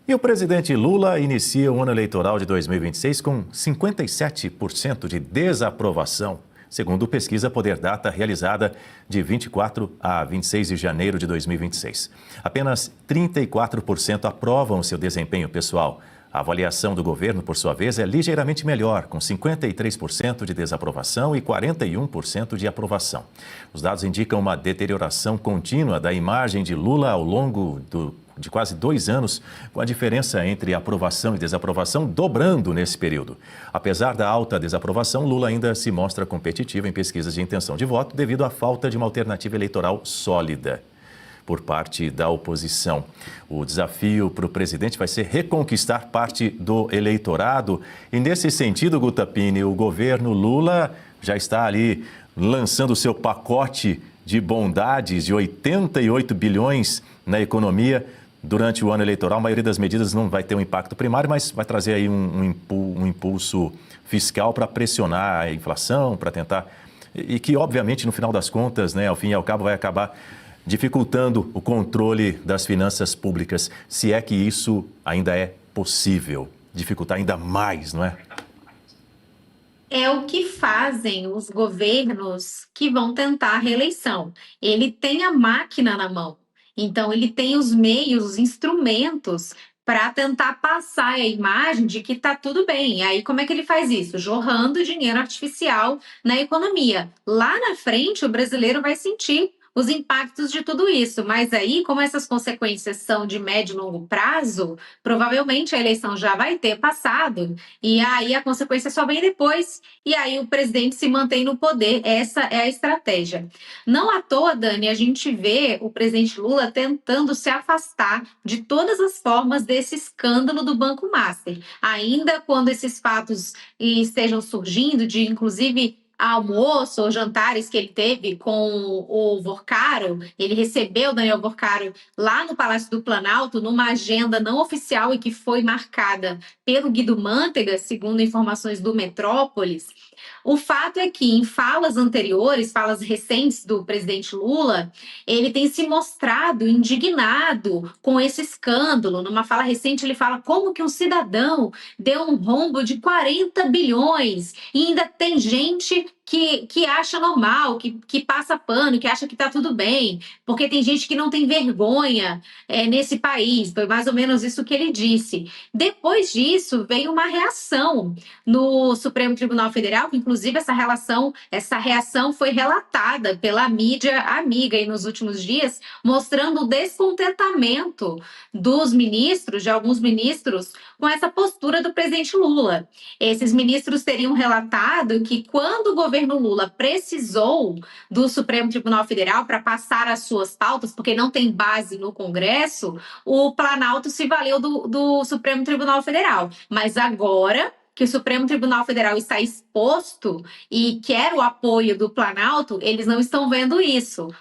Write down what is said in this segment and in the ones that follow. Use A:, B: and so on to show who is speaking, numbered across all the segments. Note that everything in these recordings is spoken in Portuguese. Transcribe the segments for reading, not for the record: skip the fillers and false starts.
A: E o presidente Lula inicia o ano eleitoral de 2026 com 57% de desaprovação, segundo pesquisa Poder Data realizada de 24 a 26 de janeiro de 2026. Apenas 34% aprovam seu desempenho pessoal. A avaliação do governo, por sua vez, é ligeiramente melhor, com 53% de desaprovação e 41% de aprovação. Os dados indicam uma deterioração contínua da imagem de Lula ao longo de quase 2 anos, com a diferença entre aprovação e desaprovação dobrando nesse período. Apesar da alta desaprovação, Lula ainda se mostra competitivo em pesquisas de intenção de voto devido à falta de uma alternativa eleitoral sólida por parte da oposição. O desafio para o presidente vai ser reconquistar parte do eleitorado. E nesse sentido, Guta Pini, o governo Lula já está ali lançando o seu pacote de bondades de 88 bilhões na economia durante o ano eleitoral. A maioria das medidas não vai ter um impacto primário, mas vai trazer aí um impulso fiscal para pressionar a inflação, para tentar... E que, obviamente, no final das contas, né, ao fim e ao cabo, vai acabar dificultando o controle das finanças públicas, se é que isso ainda é possível. Dificultar ainda mais, não é?
B: É o que fazem os governos que vão tentar a reeleição. Ele tem a máquina na mão, então ele tem os meios, os instrumentos para tentar passar a imagem de que está tudo bem. E aí, como é que ele faz isso? Jorrando dinheiro artificial na economia. Lá na frente, o brasileiro vai sentir os impactos de tudo isso, mas aí, como essas consequências são de médio e longo prazo, provavelmente a eleição já vai ter passado, e aí a consequência só vem depois, e aí o presidente se mantém no poder. Essa é a estratégia. Não à toa, Dani, a gente vê o presidente Lula tentando se afastar de todas as formas desse escândalo do Banco Master. Ainda quando esses fatos estejam surgindo, de inclusive almoço ou jantares que ele teve com o Vorcaro, ele recebeu o Daniel Vorcaro lá no Palácio do Planalto, numa agenda não oficial e que foi marcada pelo Guido Mantega, segundo informações do Metrópolis. O fato é que, em falas anteriores, falas recentes do presidente Lula, ele tem se mostrado indignado com esse escândalo. Numa fala recente, ele fala como que um cidadão deu um rombo de 40 bilhões e ainda tem gente que acha normal, que passa pano, que acha que está tudo bem, porque tem gente que não tem vergonha nesse país. Foi mais ou menos isso que ele disse. Depois disso, veio uma reação no Supremo Tribunal Federal, que inclusive essa reação foi relatada pela mídia amiga aí nos últimos dias, mostrando o descontentamento dos ministros, de alguns ministros, com essa postura do presidente Lula. Esses ministros teriam relatado que quando o governo Lula precisou do Supremo Tribunal Federal para passar as suas pautas, porque não tem base no Congresso, o Planalto se valeu do Supremo Tribunal Federal. Mas agora que o Supremo Tribunal Federal está exposto e quer o apoio do Planalto, eles não estão vendo isso.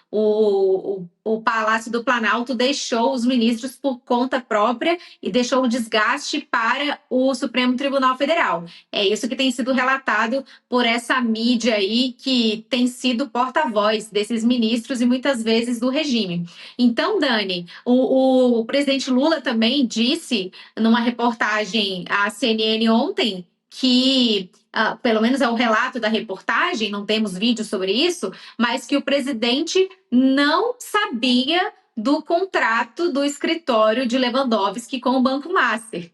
B: O Palácio do Planalto deixou os ministros por conta própria e deixou o desgaste para o Supremo Tribunal Federal. É isso que tem sido relatado por essa mídia aí que tem sido porta-voz desses ministros e muitas vezes do regime. Então, Dani, o presidente Lula também disse numa reportagem à CNN ontem que, pelo menos é o relato da reportagem, não temos vídeo sobre isso, mas que o presidente não sabia do contrato do escritório de Lewandowski com o Banco Master.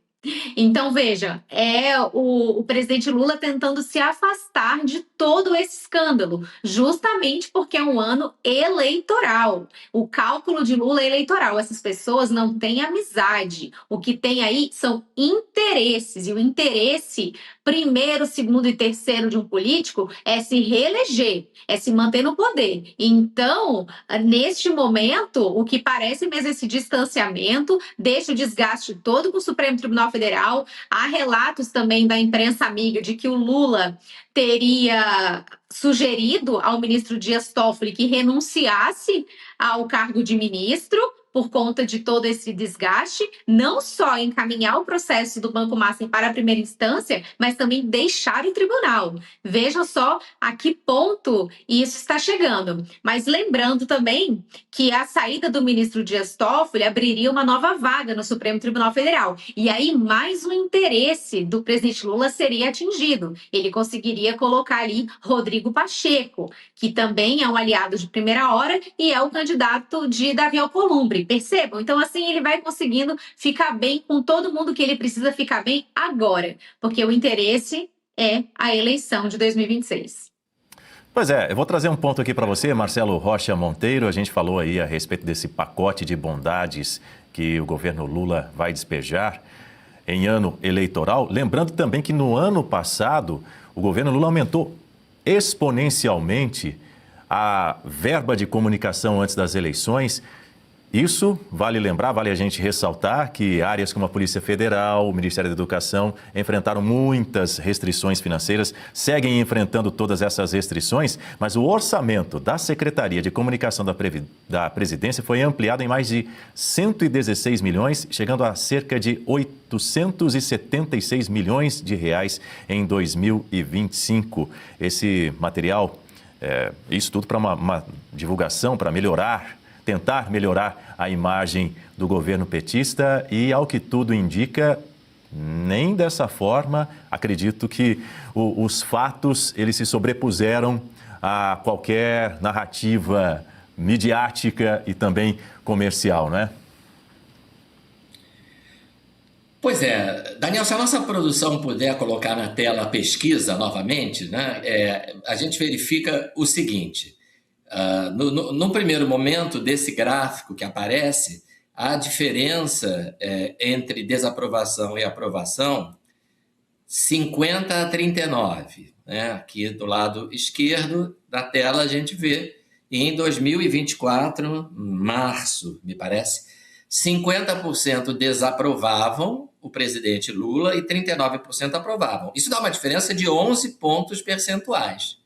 B: Então, veja, é o presidente Lula tentando se afastar de todo esse escândalo, justamente porque é um ano eleitoral. O cálculo de Lula é eleitoral. Essas pessoas não têm amizade. O que tem aí são interesses. E o interesse, primeiro, segundo e terceiro de um político, é se reeleger, é se manter no poder. Então, neste momento, o que parece mesmo esse distanciamento, deixa o desgaste todo com o Supremo Tribunal Federal. Há relatos também da imprensa amiga de que o Lula teria sugerido ao ministro Dias Toffoli que renunciasse ao cargo de ministro por conta de todo esse desgaste, não só encaminhar o processo do Banco Master para a primeira instância, mas também deixar o tribunal. Veja só a que ponto isso está chegando. Mas lembrando também que a saída do ministro Dias Toffoli abriria uma nova vaga no Supremo Tribunal Federal. E aí mais um interesse do presidente Lula seria atingido. Ele conseguiria colocar ali Rodrigo Pacheco, que também é um aliado de primeira hora e é o candidato de Davi Alcolumbre. Percebam? Então, assim, ele vai conseguindo ficar bem com todo mundo que ele precisa ficar bem agora, porque o interesse é a eleição de 2026.
A: Pois é, eu vou trazer um ponto aqui para você, Marcelo Rocha Monteiro. A gente falou aí a respeito desse pacote de bondades que o governo Lula vai despejar em ano eleitoral. Lembrando também que no ano passado o governo Lula aumentou exponencialmente a verba de comunicação antes das eleições. Isso, vale lembrar, vale a gente ressaltar que áreas como a Polícia Federal, o Ministério da Educação enfrentaram muitas restrições financeiras, seguem enfrentando todas essas restrições, mas o orçamento da Secretaria de Comunicação da Presidência foi ampliado em mais de 116 milhões, chegando a cerca de 876 milhões de reais em 2025. Esse material, isso tudo para uma divulgação, para tentar melhorar a imagem do governo petista e, ao que tudo indica, nem dessa forma, acredito que os fatos eles se sobrepuseram a qualquer narrativa midiática e também comercial, né?
C: Pois é, Daniel, se a nossa produção puder colocar na tela a pesquisa novamente, né, a gente verifica o seguinte. No primeiro momento desse gráfico que aparece, a diferença entre desaprovação e aprovação, 50-39. Né? Aqui do lado esquerdo da tela a gente vê, em 2024, março, me parece, 50% desaprovavam o presidente Lula e 39% aprovavam. Isso dá uma diferença de 11 pontos percentuais.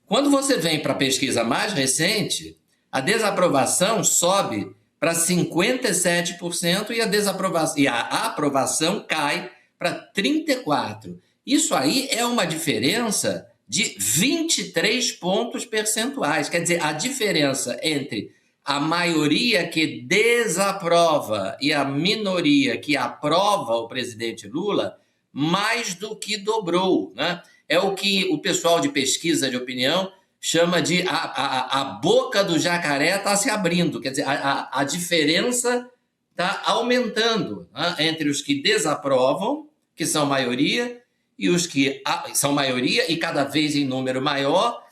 C: Quando você vem para a pesquisa mais recente, a desaprovação sobe para 57% e a aprovação cai para 34%. Isso aí é uma diferença de 23 pontos percentuais. Quer dizer, a diferença entre a maioria que desaprova e a minoria que aprova o presidente Lula mais do que dobrou, né? É o que o pessoal de pesquisa de opinião chama de a boca do jacaré está se abrindo. Quer dizer, a diferença está aumentando, né, entre os que desaprovam, que são maioria, e os que são maioria e cada vez em número maior,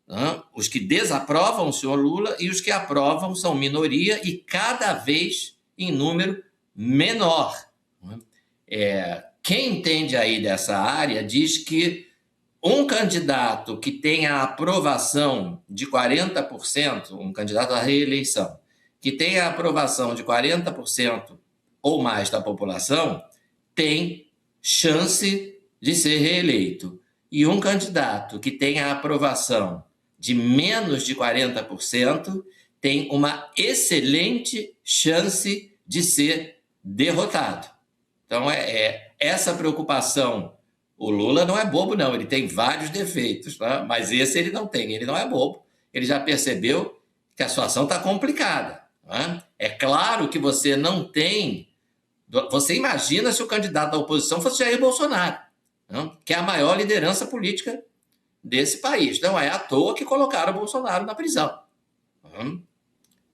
C: né, os que desaprovam o senhor Lula e os que aprovam são minoria e cada vez em número menor. Quem entende aí dessa área diz que um candidato que tenha aprovação de 40%, um candidato à reeleição, que tenha aprovação de 40% ou mais da população, tem chance de ser reeleito. E um candidato que tenha aprovação de menos de 40% tem uma excelente chance de ser derrotado. Então, essa preocupação. O Lula não é bobo, não. Ele tem vários defeitos, tá? Mas esse ele não tem. Ele não é bobo. Ele já percebeu que a situação está complicada. Tá? É claro que você não tem... Você imagina se o candidato da oposição fosse Jair Bolsonaro, tá? Que é a maior liderança política desse país. Não é à toa que colocaram o Bolsonaro na prisão. Tá?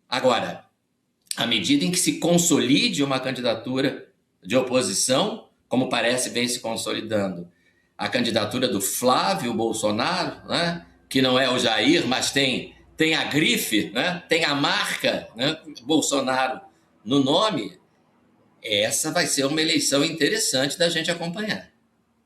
C: Agora, à medida em que se consolide uma candidatura de oposição, como parece vem se consolidando a candidatura do Flávio Bolsonaro, né? Que não é o Jair, mas tem a grife, né? Tem a marca, né? Bolsonaro no nome. Essa vai ser uma eleição interessante da gente acompanhar.